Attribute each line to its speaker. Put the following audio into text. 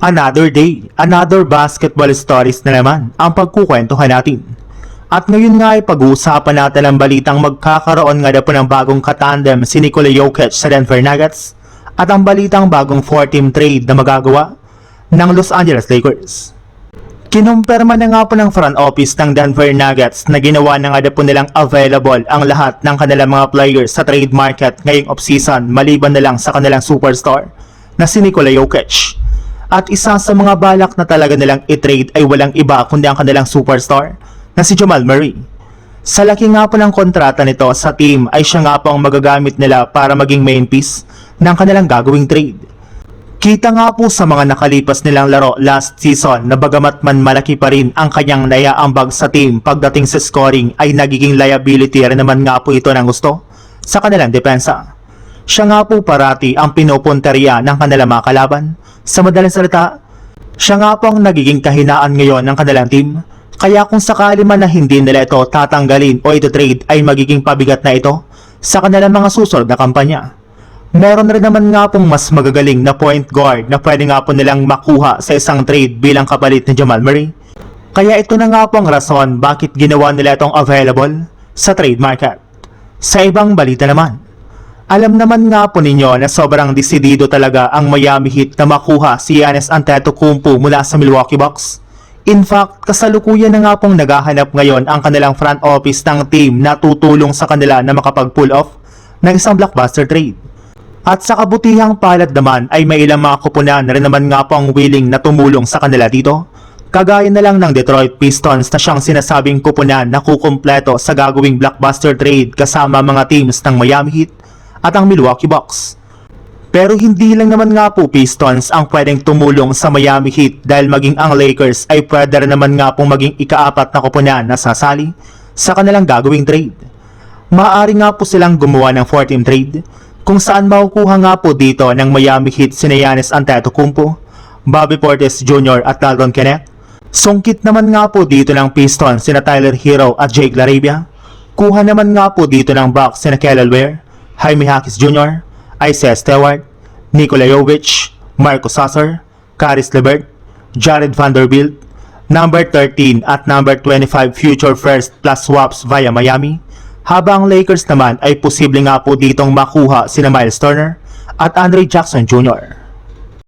Speaker 1: Another day, another basketball stories na naman ang pagkukwentuhan natin. At ngayon nga ay pag-uusapan natin ang balitang magkakaroon nga na po ng bagong katandem si Nikola Jokic sa Denver Nuggets at ang balitang bagong 4-team trade na magagawa ng Los Angeles Lakers. Kinumpirma na nga po ng front office ng Denver Nuggets na ginawa na nga po nilang available ang lahat ng kanilang mga players sa trade market ngayong offseason maliban na lang sa kanilang superstar na si Nikola Jokic. At isa sa mga balak na talaga nilang i-trade ay walang iba kundi ang kanilang superstar na si Jamal Murray. Sa laki nga po ng kontrata nito sa team ay siya nga po ang magagamit nila para maging main piece ng kanilang gagawing trade. Kita nga po sa mga nakalipas nilang laro last season na bagamat man malaki pa rin ang kanyang naiaambag sa team pagdating sa scoring ay nagiging liability rin naman nga po ito ng gusto sa kanilang depensa. Siya nga po parati ang pinupunteriya ng kanilang mga kalaban. Sa madaling salita, siya nga po ang nagiging kahinaan ngayon ng kanilang team. Kaya kung sakali man na hindi nila ito tatanggalin o ito trade ay magiging pabigat na ito sa kanilang mga susunod na kampanya. Meron rin naman nga pong mas magagaling na point guard na pwede nga po nilang makuha sa isang trade bilang kapalit ni Jamal Murray. Kaya ito na nga po ang rason bakit ginawa nila itong available sa trade market. Sa ibang balita naman, alam naman nga po ninyo na sobrang desidido talaga ang Miami Heat na makuha si Giannis Antetokounmpo mula sa Milwaukee Bucks. In fact, kasalukuyan na nga pong naghahanap ngayon ang kanilang front office ng team na tutulong sa kanila na makapag-pull off ng isang blockbuster trade. At sa kabutihang palad naman ay may ilang mga kupunan na rin naman nga po ang willing na tumulong sa kanila dito. Kagaya na lang ng Detroit Pistons na siyang sinasabing kupunan na kukumpleto sa gagawing blockbuster trade kasama mga teams ng Miami Heat at ang Milwaukee Bucks. Pero hindi lang naman nga po Pistons ang pwedeng tumulong sa Miami Heat dahil maging ang Lakers ay pwede rin naman nga pong maging ika-4 na kupunan na sasali sa kanilang gagawing trade. Maaari nga po silang gumawa ng 4-team trade kung saan makukuha nga po dito ng Miami Heat si Giannis Antetokounmpo, Bobby Portis Jr. at Dalton Knecht. Sungkit naman nga po dito ng Pistons sina Tyler Hero at Jake LaRavia. Kuha naman nga po dito ng Bucks sina Kelly Oubre, Jaime Jaquez Jr., Isaiah Stewart, Nikola Jokic, Marcus Gasol, Caris LeVert, Jared Vanderbilt, number 13 at number 25 future first plus swaps via Miami, habang Lakers naman ay posible nga po ditong makuha sina Miles Turner at Andre Jackson Jr.